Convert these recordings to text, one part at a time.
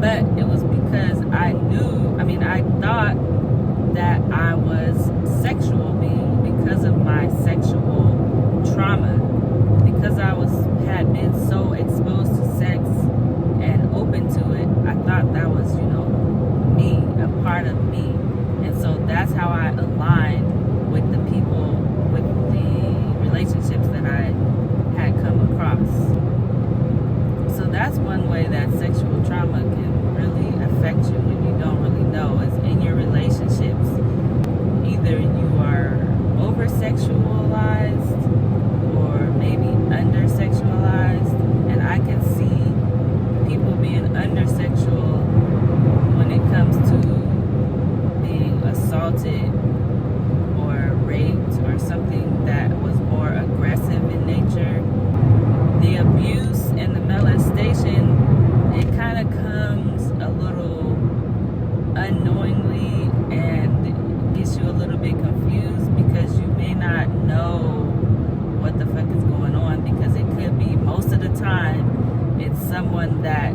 But it was because I thought that I was sexual being because of my sexual trauma. Because had been so exposed to sex and open to it, I thought that was, me, a part of me. And so that's how I aligned with the people, with the relationships that I had come across. So that's one way that sexual trauma can really affect you when you don't really know, is in your relationships. Either you are over sexualized or maybe under sexualized, and I can see people being under sexual when it comes to being assaulted or raped or something that was more aggressive in nature. The abuse and the molestation, it kind of comes a little unknowingly and gets you a little bit confused because you may not know what the fuck is going on, because it could be, most of the time, it's someone that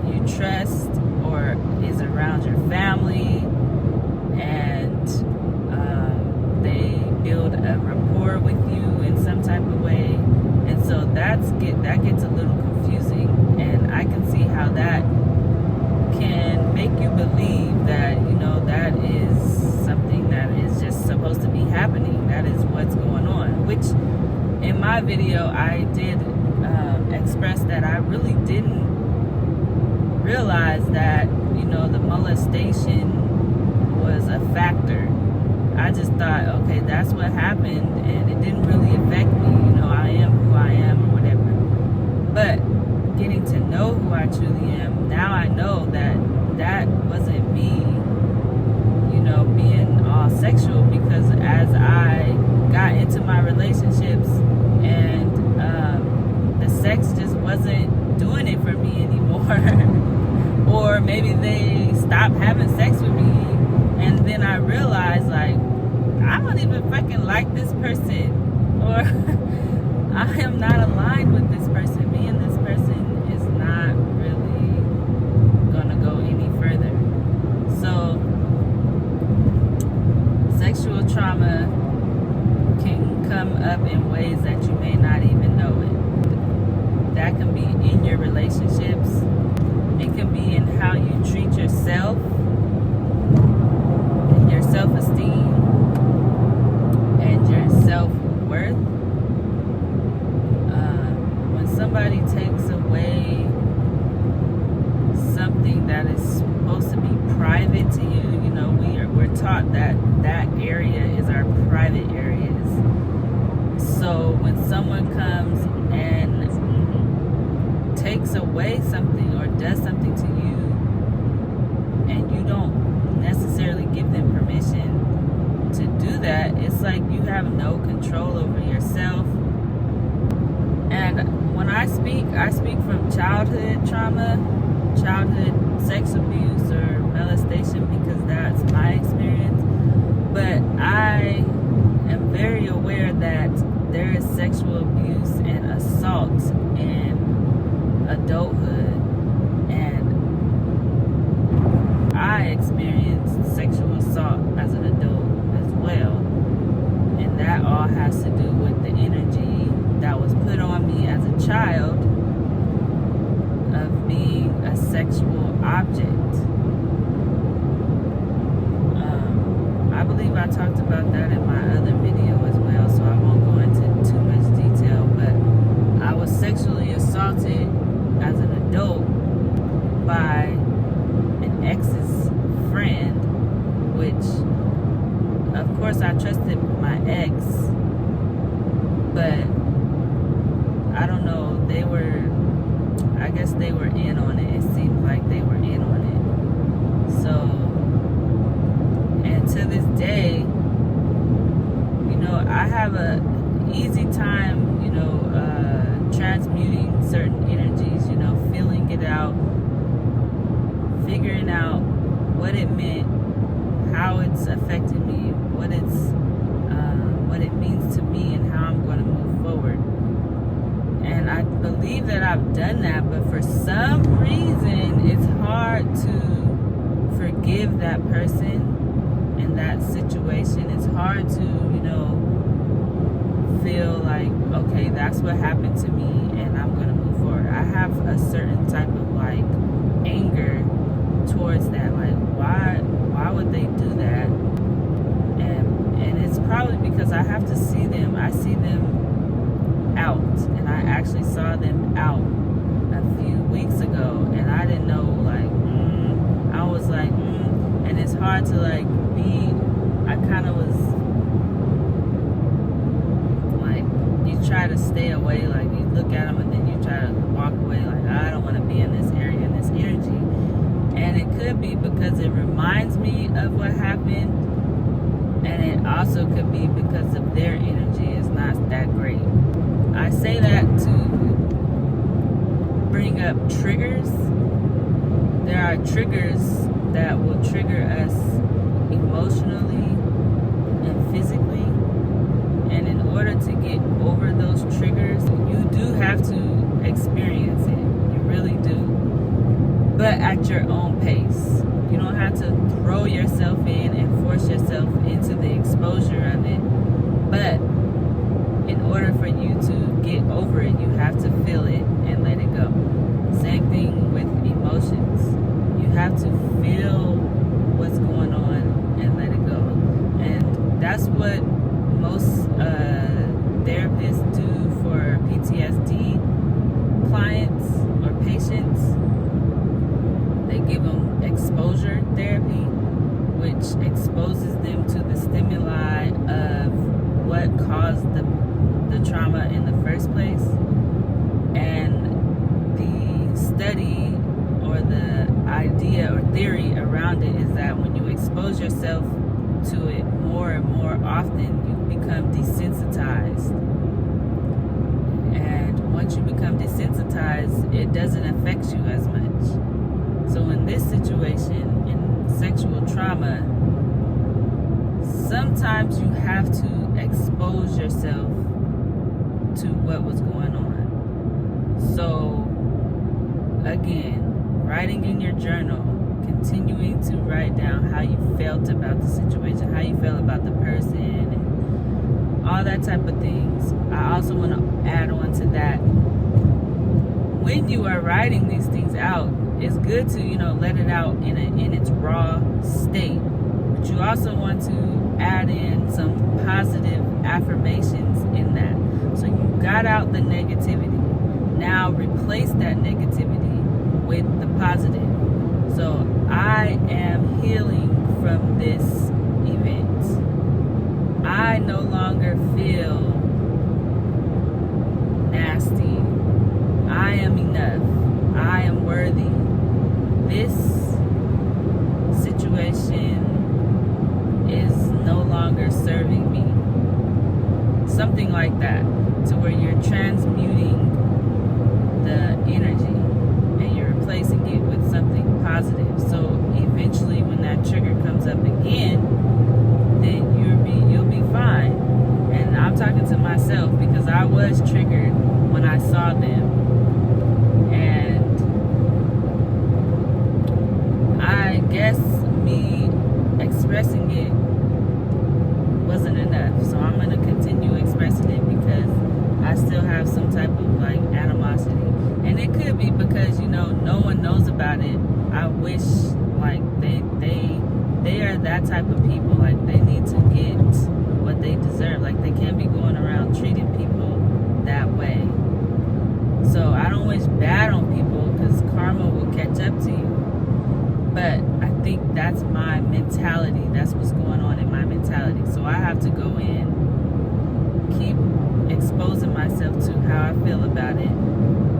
you trust or is around your family, and they build a rapport with you in some type of way, and so that gets a little confusing, and I can see how that can make you believe that that is something that is just supposed to be happening. That is what's going on, which in my video I did express that I really didn't realize that the molestation was a factor. I just thought, okay, that's what happened, and it didn't really affect me. I am who I am or whatever. But getting to know who I truly am, now I know that that wasn't me, being all sexual, because as I got into my relationships and the sex just wasn't doing it for me anymore, or maybe they stopped having sex with me, and then I realized, like, I don't even fucking like this person, or I am not aligned with this person. Me and this person is not really gonna go any further. So sexual trauma can come up in ways that you may not even know it. That can be in your relationships. It can be in how you treat yourself, your self-esteem, and your self-worth. When somebody takes away something that is supposed to be private to you, we're taught that that area is our private areas. So when someone comes and takes away something or does something to you, and you don't necessarily give them permission to do that, it's like you have no control over yourself. And when I speak from childhood trauma, childhood sex abuse or molestation, because that's my experience. But I am very aware that there is sexual abuse and assault in adulthood, and I experienced sexual assault as an adult as well, and that all has to do with the energy that was put on me as a child of being a sexual object. I believe I talked about that in my other video as well, so I won't go into too much detail, but I was sexually assaulted as an adult by an ex's friend, which of course I trusted my ex, but I don't know, I guess they were in on it. It seemed like they were in on it. So, and to this day, I have a easy time, transmuting certain energies, feeling it out, figuring out what it meant, how it's affected me, what it means to me, and how I'm going to move forward. And I believe that I've done that, but for some reason it's that person in that situation, it's hard to, feel like, okay, that's what happened to me and I'm going to move forward. I have a certain type of like anger towards that. Like, why would they do that? And it's probably because I have to see them. I see them out, and I actually saw them out a few weeks ago, and I didn't know, like, I was like, and it's hard to like I kind of was like, you try to stay away, like you look at them and then you try to walk away, like, I don't want to be in this area, in this energy. And it could be because it reminds me of what happened, and it also could be because of their energy is not that great. I say that to bring up triggers. There are triggers that will trigger us emotionally and physically. And in order to get over those triggers, you do have to experience it. You really do. But at your own pace. You don't have to throw yourself in and force yourself into the exposure of it. But in order for you to get over it, you have to feel it and let it go. Same thing with emotions. You have to feel what's going on and let it go. And that's what most therapists do for PTSD clients or patients. They give them exposure therapy, which exposes them to the stimuli of what caused the trauma in the first place. And the study or the idea or theory around it is that when you expose yourself to it more and more often, you become desensitized. And once you become desensitized, it doesn't affect you as much. So in this situation, in sexual trauma, sometimes you have to expose yourself to what was going on. So again, writing in your journal, continuing to write down how you felt about the situation, how you felt about the person, and all that type of things. I also want to add on to that. When you are writing these things out, it's good to, let it out in its raw state. But you also want to add in some positive affirmations in that. So you got out the negativity. Now replace that negativity with the positive. So I am healing from this event. I no longer feel nasty. I am enough. I am worthy. This situation is no longer serving me. Something like that, to where you're transmuting the energy and you're replacing it with something positive. So eventually when that trigger comes up again, then you'll be fine. And I'm talking to myself because I was triggered when I saw them. And I guess me expressing it wasn't enough. So I'm going to continue expressing it because I still have some type of like animosity. And it could be because, no one knows about it. I wish like they are that type of people. Like they need to get what they deserve. Like they can't be going around treating people that way. So I don't wish bad on people because karma will catch up to you. But I think that's my mentality. That's what's going on in my mentality. So I have to go in, keep exposing myself to how I feel about it,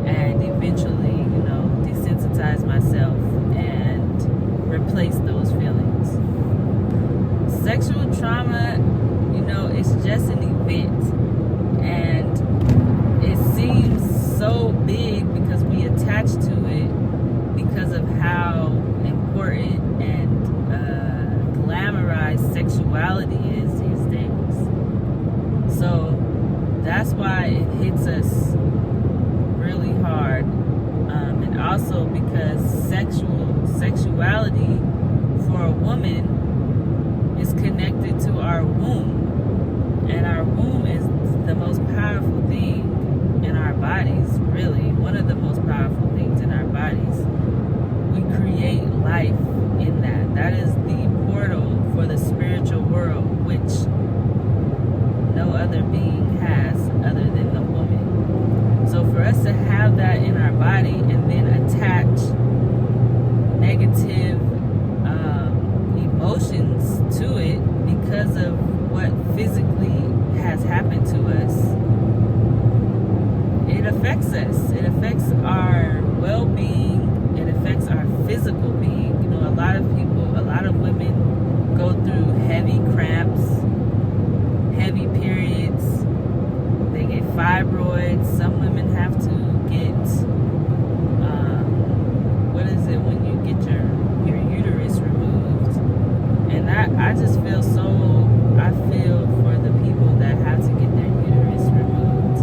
and eventually, desensitize myself and replace those feelings. Sexual trauma, it's just an event. And it seems so big because we attach to it because of how important and glamorized sexuality is these days. So that's why it hits us really hard. And also because sexuality for a woman is connected to our womb. And our womb is the most powerful thing in our bodies, really. One of the most powerful things in our bodies. We create life in that. That is the portal for the spiritual world, which no other being has other than the woman. So for us to have that in our body and then attach negative emotions to it because of what physically has happened to us, it affects us. It affects our well-being. It affects our physical being. You know, a lot of women go through heavy cramps, heavy periods. They get fibroids. Some women have to get, what is it when you get your uterus removed? And I just feel I feel for the people that have to get their uterus removed.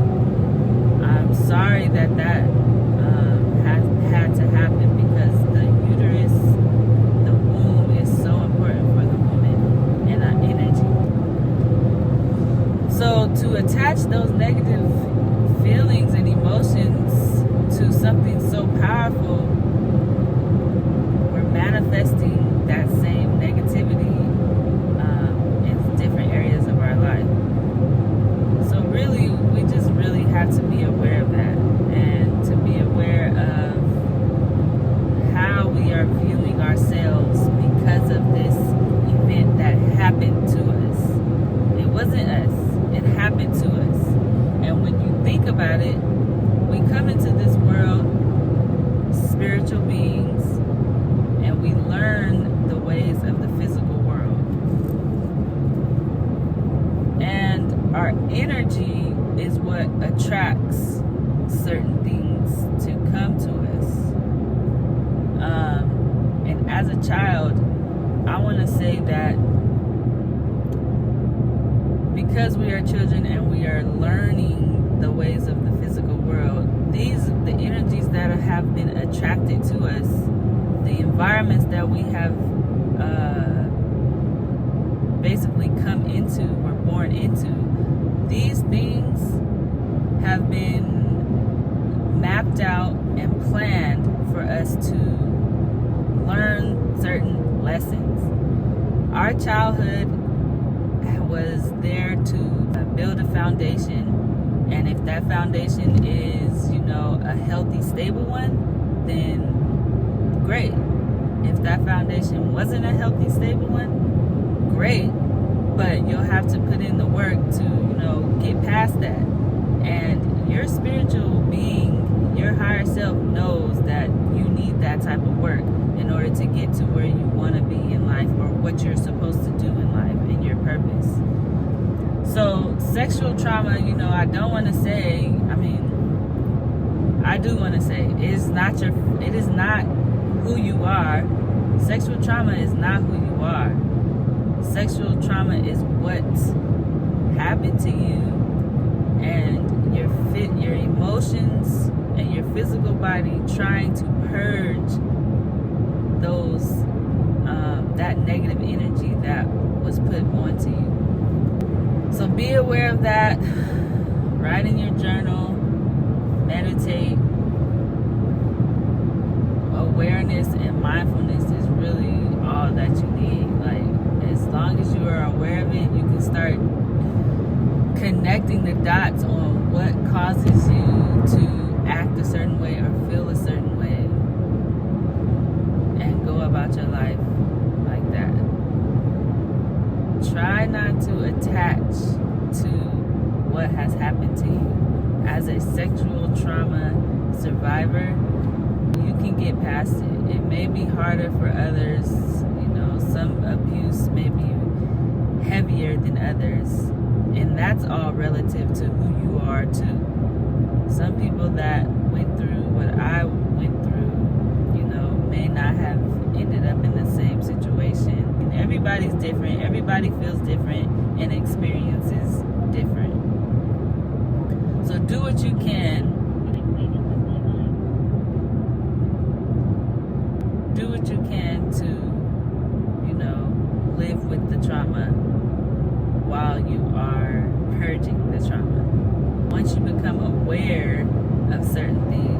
I'm sorry that has had to happen, because the uterus, the womb, is so important for the woman and our energy. So to attach those negative feelings and emotions to something so powerful, we're manifesting that same negativity in different areas of our life. So really, we just really have to be aware of that, and to be aware of how we are viewing ourselves because of this event that happened to us. It wasn't us. It happened to us. And when you think about it, we come into this world spiritual beings, and we learn the ways of the physical world. And our energy is what attracts certain things to come to us. And as a child, I want to say that because we are children and we are learning the ways of the physical world, the energies that have been attracted to us, the environments that we have basically come into, we're born into, these things have been mapped out and planned for us to learn certain lessons. Our childhood was there to build a foundation, and if that foundation is, a healthy, stable one, then great. If that foundation wasn't a healthy, stable one, great. But you'll have to put in the work to, get past that. And your spiritual being, your higher self, knows that you need that type of work in order to get to where you want to be in life, or what you're supposed to do in life and your purpose. So sexual trauma, I don't want to say, I do want to say, it is not who you are. Sexual trauma is not who you are. Sexual trauma is what happened to you, and your emotions and your physical body trying to purge those that negative energy that was put onto you. So be aware of that. Write in your journal, meditate. Awareness and mindfulness is really all that you need. Like, as long as you are aware of it, you can start connecting the dots on what causes you to act a certain way or feel a certain way, and go about your life like that. Try not to attach to what has happened to you. As a sexual trauma survivor, you can get past it. It may be harder for others. Some abuse may be heavier than others, and that's all relative to who you are too. Some people that went through what I went through, may not have ended up in the same situation. And everybody's different. Everybody feels different and experiences different. So do what you can. Do what you can to, trauma while you are purging the trauma. Once you become aware of certain things,